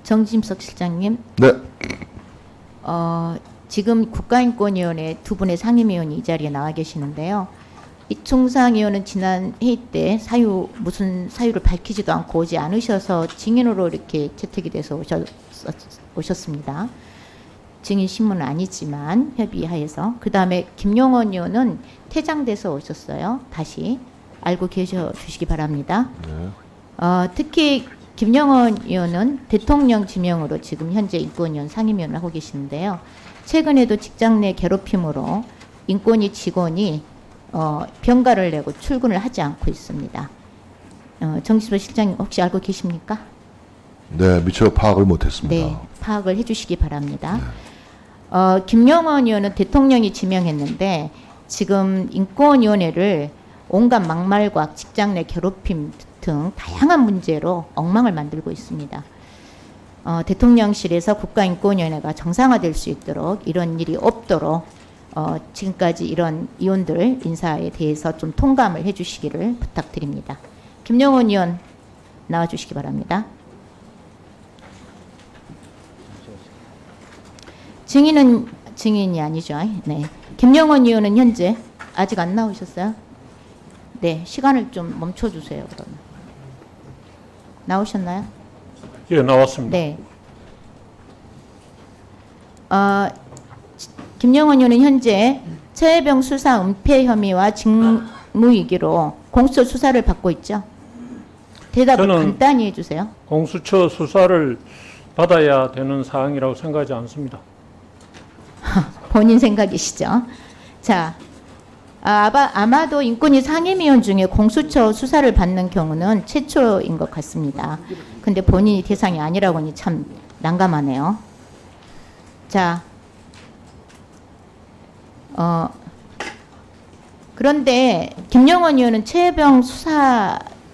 정진석 실장님, 네. 지금 국가인권위원회 두 분의 상임위원이 이 자리에 나와 계시는데요. 이충상 의원은 지난 회의 때 무슨 사유를 밝히지도 않고 오지 않으셔서 증인으로 이렇게 채택이 돼서 오셨습니다. 증인 신문은 아니지만 협의하에서. 그 다음에 김용원 의원은 퇴장돼서 오셨어요. 다시 알고 계셔 주시기 바랍니다. 네. 특히 김용원 의원은 대통령 지명으로 지금 현재 인권위원 상임위원을 하고 계시는데요. 최근에도 직장 내 괴롭힘으로 인권위 직원이 병가를 내고 출근을 하지 않고 있습니다. 정진석 실장님 혹시 알고 계십니까? 네, 미처 파악을 못했습니다. 네, 파악을 해주시기 바랍니다. 김용원 의원은 대통령이 지명했는데 지금 인권위원회를 온갖 막말과 직장 내 괴롭힘 등 다양한 문제로 엉망을 만들고 있습니다. 대통령실에서 국가인권위원회가 정상화될 수 있도록 이런 일이 없도록 지금까지 이런 의원들 인사에 대해서 좀 통감을 해주시기를 부탁드립니다. 김용원 의원 나와주시기 바랍니다. 증인이 아니죠. 네. 김용원 의원은 현재 아직 안 나오셨어요? 네, 시간을 좀 멈춰주세요. 그러면 나오셨나요? 예, 나왔습니다. 네. 김용원 의원은 현재 최혜병 수사 은폐 혐의와 직무유기로 공수처 수사를 받고 있죠. 대답을 간단히 해주세요. 공수처 수사를 받아야 되는 사항이라고 생각하지 않습니다. 본인 생각이시죠. 자, 아마도 인권위 상임위원 중에 공수처 수사를 받는 경우는 최초인 것 같습니다. 근데 본인이 대상이 아니라고 하니 참 난감하네요. 자, 그런데 김용원 의원은 최혜병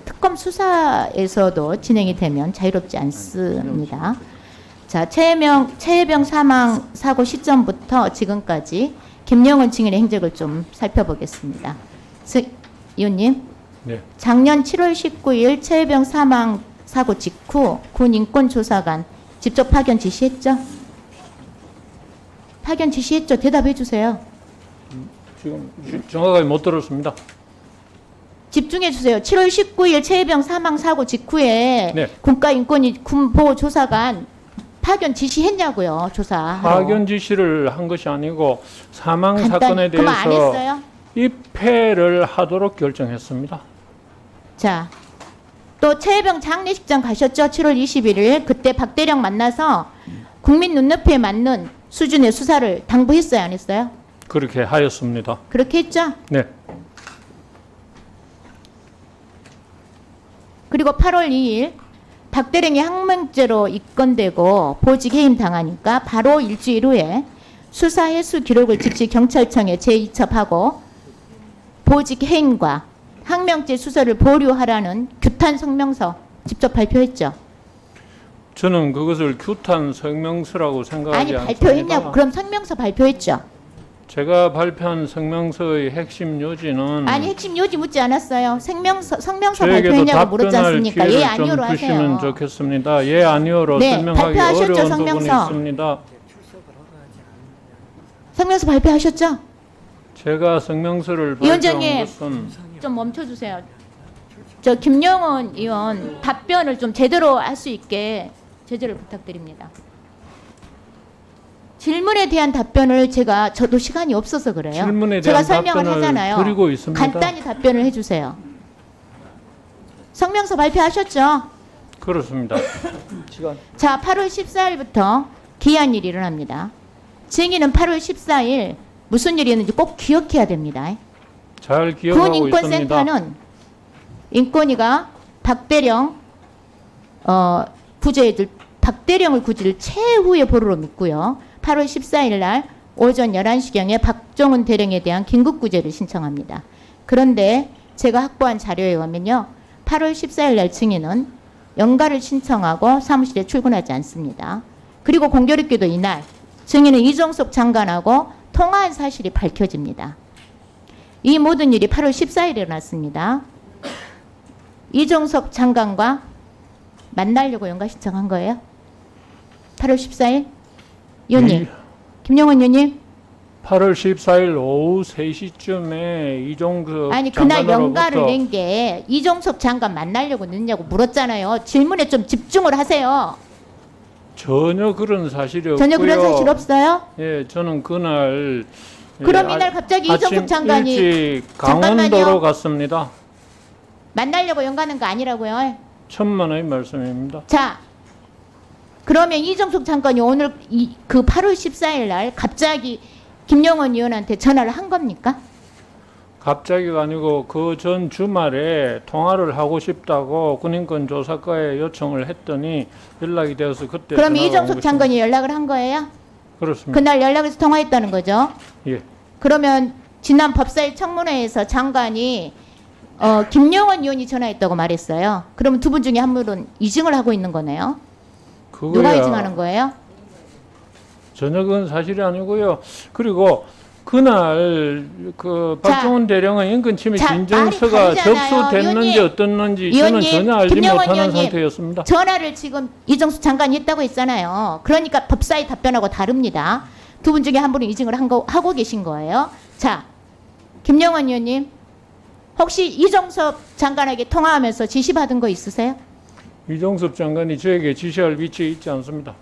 특검 수사에서도 진행이 되면 자유롭지 않습니다. 자, 최혜병 사망 사고 시점부터 지금까지 김용원 증인의 행적을 좀 살펴보겠습니다. 의원님, 네. 작년 7월 19일 최혜병 사망 사고 직후 군 인권조사관 직접 파견 지시했죠? 파견 지시했죠? 대답해 주세요. 지금 정확하게 못 들었습니다. 집중해 주세요. 7월 19일 최혜병 사망 사고 직후에 네. 국가인권위 군보조사관 파견 지시했냐고요. 조사. 파견 지시를 한 것이 아니고 사망 사건에 그럼 안 대해서 했어요? 입회를 하도록 결정했습니다. 자, 또 최혜병 장례식장 가셨죠? 7월 21일. 그때 박대령 만나서 국민 눈높이에 맞는 수준의 수사를 당부했어요? 안 했어요? 그렇게 하였습니다. 그렇게 했죠? 네. 그리고 8월 2일 박대령이 항명죄로 입건되고 보직 해임 당하니까 바로 일주일 후에 수사 해수 기록을 즉시 경찰청에 재이첩하고 보직 해임과 항명죄 수사를 보류하라는 규탄 성명서 직접 발표했죠. 저는 그것을 규탄 성명서라고 생각하지 아니 않습니다. 발표했냐고. 그럼 성명서 발표했죠. 제가 발표한 성명서의 핵심 요지는 아니 핵심 요지 묻지 않았어요. 성명서 저에게도 발표했냐고 물었지 답변할 않습니까? 예 기회를 아니오로 좀 주시면 하세요. 좋겠습니다. 예 아니오로 네, 설명하기 발표하셨죠, 어려운 부분이 성명서? 있습니다. 성명서 발표하셨죠? 제가 성명서를 위원장님. 발표한 것은 좀 멈춰주세요. 저 김용원 의원 답변을 좀 제대로 할 수 있게 제재를 부탁드립니다. 질문에 대한 답변을 저도 시간이 없어서 그래요. 질문에 제가 대한 설명을 답변을 하잖아요. 드리고 있습니다. 간단히 답변을 해주세요. 성명서 발표하셨죠? 그렇습니다. 자, 8월 14일부터 기이한 일이 일어납니다. 증인은 8월 14일 무슨 일이 있는지 꼭 기억해야 됩니다. 잘 기억하고 있습니다. 군인권센터는 인권위가 박대령 구제들 박대령을 구제를 최후의 보루로 믿고요. 8월 14일 날 오전 11시경에 박종훈 대령에 대한 긴급 구제를 신청합니다. 그런데 제가 확보한 자료에 의하면요. 8월 14일 날 증인은 연가를 신청하고 사무실에 출근하지 않습니다. 그리고 공교롭게도 이날 증인은 이종석 장관하고 통화한 사실이 밝혀집니다. 이 모든 일이 8월 14일에 일어났습니다. 이종석 장관과 만나려고 연가 신청한 거예요? 8월 14일? 의원님, 이- 김영원 의원님, 8월 14일 오후 3시쯤에 이종석 아니 그날 연가를 장관으로부터 낸 게 이종석 장관 만나려고 냈냐고 물었잖아요. 질문에 좀 집중을 하세요. 전혀 그런 사실이 없고요. 전혀 그런 사실 없어요? 예, 저는 그날 그럼 예, 이날 갑자기 아침 이종석 장관이 일찍 강원도로 잠깐만요. 갔습니다. 만나려고 연가는 거 아니라고요. 천만의 말씀입니다. 자, 그러면 이종석 장관이 오늘 그 8월 14일 날 갑자기 김영원 의원한테 전화를 한 겁니까? 갑자기가 아니고 그 전 주말에 통화를 하고 싶다고 군인권 조사과에 요청을 했더니 연락이 되어서 그때 그럼 전화가 온 이종석 것입니다. 장관이 연락을 한 거예요? 그렇습니다. 그날 연락해서 통화했다는 거죠? 예. 그러면 지난 법사위 청문회에서 장관이 김영원 의원이 전화했다고 말했어요. 그러면 두 분 중에 한 분은 이증을 하고 있는 거네요. 누가 그거야 이증하는 거예요? 전혀 그건 사실이 아니고요. 그리고 그날 그 자, 박종훈 대령은 인권 침해 자, 진정서가 말이 다르잖아요. 접수됐는지 의원님, 어떻는지 저는 의원님, 전혀 알지 김영원 못하는 의원님, 상태였습니다. 전화를 지금 이정수 장관이 했다고 했잖아요. 그러니까 법사위 답변하고 다릅니다. 두 분 중에 한 분은 이증을 하고 계신 거예요. 자, 김영원 의원님, 혹시 이정섭 장관에게 통화하면서 지시받은 거 있으세요? 이종섭 장관이 저에게 지시할 위치에 있지 않습니다.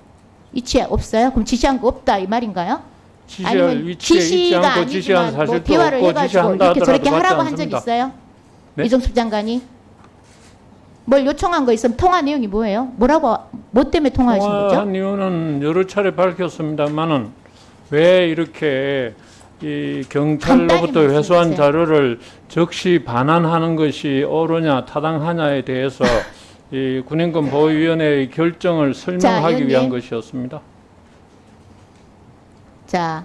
위치에 없어요? 그럼 지시한 거 없다 이 말인가요? 지시할 아니면 위치에 있지 지시가 않고 지시한 아니지만 뭐 사실도 대화를 없고 해가지고 지시한다 이렇게 저렇게 하더라도 하라고 맞지 한 적 않습니다. 있어요? 네? 이정섭 장관이 뭘 요청한 거 있으면 통화 내용이 뭐예요? 뭐라고 뭐 때문에 통화하신 거죠? 통화한 이유는 여러 차례 밝혔습니다만은 왜 이렇게 이 경찰로부터 간단히 회수한 말씀해 주세요. 자료를 즉시 반환하는 것이 옳으냐 타당하냐에 대해서 이 군인권 보호위원회의 결정을 설명하기 의원님. 위한 것이었습니다. 자,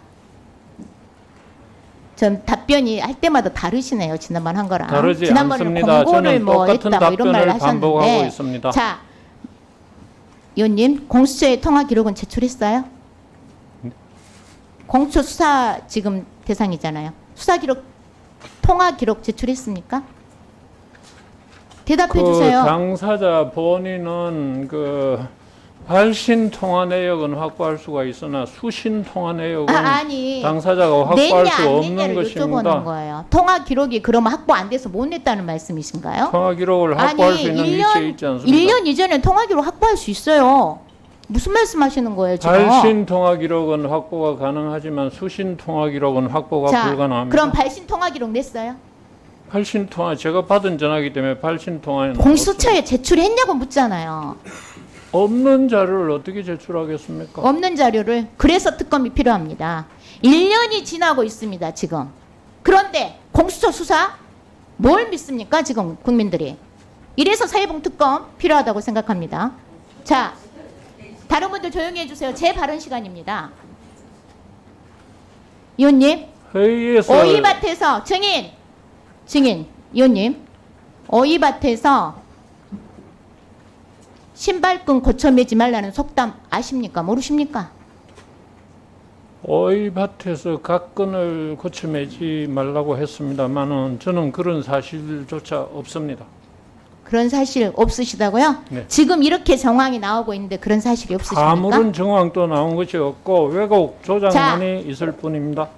전 답변이 할 때마다 다르시네요. 지난번 한 거랑. 다르지 지난번에는 않습니다. 공고를 저는 뭐 똑같은 했다 뭐 이런 말을 답변을 반복하고 하셨는데. 있습니다. 자, 의원님 공수처에 통화 기록은 제출했어요? 공수처 수사 지금 대상이잖아요. 수사 기록 통화 기록 제출했습니까? 대답해 그 주세요. 당사자 본인은 그 발신 통화 내역은 확보할 수가 있으나 수신 통화 내역은 아니. 당사자가 확보할 냈냐 수 안 없는 냈냐를 여쭤보는 것입니다. 거예요. 통화 기록이 그러면 확보 안 돼서 못 냈다는 말씀이신가요? 통화 기록을 확보할 수 있는 위치에 있지 않습니다. 1년 이전에 통화 기록 확보할 수 있어요. 무슨 말씀하시는 거예요, 지금? 발신 통화 기록은 확보가 가능하지만 수신 통화 기록은 확보가 자, 불가능합니다. 그럼 발신 통화 기록 냈어요? 발신 통화 제가 받은 전화기 때문에 발신 통화에는 공수처에 제출했냐고 묻잖아요. 없는 자료를 어떻게 제출하겠습니까? 없는 자료를. 그래서 특검이 필요합니다. 1년이 지나고 있습니다, 지금. 그런데 공수처 수사? 뭘 믿습니까, 지금 국민들이? 이래서 사회봉 특검 필요하다고 생각합니다. 자, 다른 분들 조용히 해주세요. 제 발언 시간입니다. 의원님, 회의에서 오이밭에서 증인, 의원님, 오이밭에서 신발끈 고쳐 매지 말라는 속담 아십니까? 모르십니까? 오이밭에서 각근을 고쳐매지 말라고 했습니다만은 저는 그런 사실조차 없습니다. 그런 사실 없으시다고요? 네. 지금 이렇게 정황이 나오고 있는데 그런 사실이 없으십니까? 아무런 정황도 나온 것이 없고 왜곡 조작만이 있을 뿐입니다.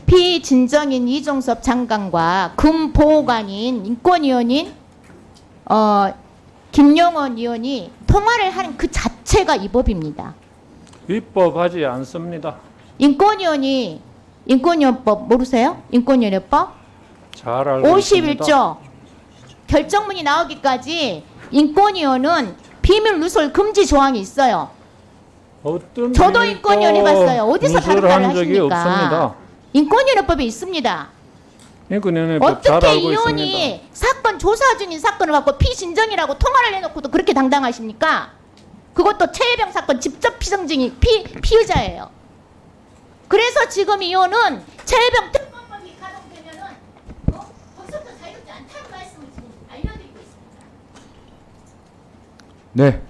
피진정인 이종섭 장관과 금보관인 인권위원인 김용원 의원이 통화를 하는 그 자체가 위법입니다. 위법하지 않습니다. 인권위원법 모르세요? 인권위원회법 잘 알고 있습니다. 51조 결정문이 나오기까지 인권위원은 비밀 누설 금지 조항이 있어요. 어떤 저도 비밀도 인권위원 해봤어요. 어디서 다른 말을 누설한 적이 하십니까? 없습니다. 인권위원회법에 있습니다. 인권위원회법 잘 어떻게 알고 있습니다. 의원이 사건 조사 중인 사건을 갖고 피진정이라고 통화를 해놓고도 그렇게 당당하십니까? 그것도 최혜병 사건 직접 피정증이 피의자예요. 그래서 지금 이 의원은 최혜병 특검법이 가동되면은 벌써부터 자유롭지 않다는 말씀을 지금 알려드리고 있습니다. 네.